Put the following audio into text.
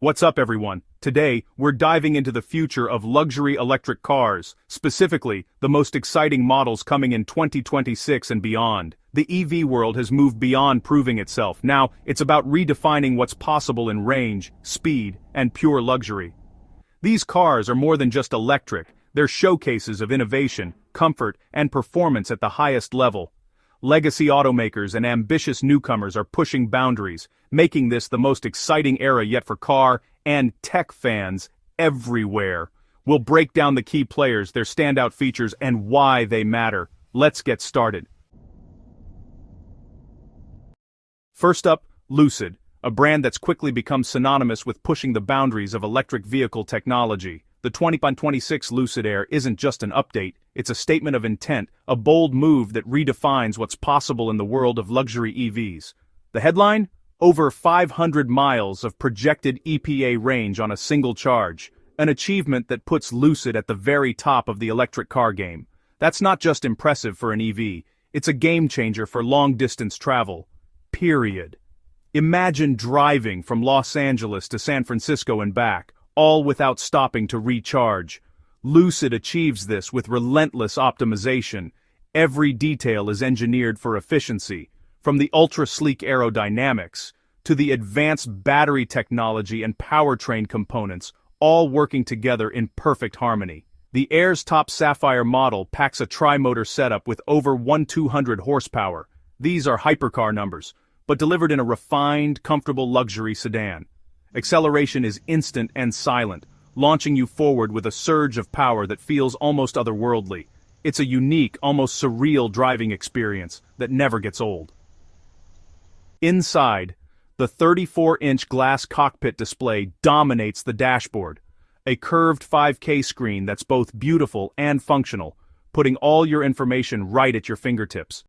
What's up, everyone? Today, we're diving into the future of luxury electric cars, specifically, the most exciting models coming in 2026 and beyond. The EV world has moved beyond proving itself. Now, it's about redefining what's possible in range, speed, and pure luxury. These cars are more than just electric, they're showcases of innovation, comfort, and performance at the highest level. Legacy automakers and ambitious newcomers are pushing boundaries, making this the most exciting era yet for car and tech fans everywhere. We'll break down the key players, their standout features, and why they matter. Let's get started. First up, Lucid, a brand that's quickly become synonymous with pushing the boundaries of electric vehicle technology. The 2026 Lucid Air isn't just an update, it's a statement of intent, a bold move that redefines what's possible in the world of luxury EVs. The headline? Over 500 miles of projected EPA range on a single charge, an achievement that puts Lucid at the very top of the electric car game. That's not just impressive for an EV, it's a game changer for long-distance travel. Period. Imagine driving from Los Angeles to San Francisco and back, all without stopping to recharge. Lucid achieves this with relentless optimization. Every detail is engineered for efficiency, from the ultra-sleek aerodynamics to the advanced battery technology and powertrain components, all working together in perfect harmony. The Air's top Sapphire model packs a tri-motor setup with over 1,200 horsepower. These are hypercar numbers, but delivered in a refined, comfortable luxury sedan. Acceleration is instant and silent, launching you forward with a surge of power that feels almost otherworldly. It's a unique, almost surreal driving experience that never gets old. Inside, the 34-inch glass cockpit display dominates the dashboard, a curved 5K screen that's both beautiful and functional, putting all your information right at your fingertips.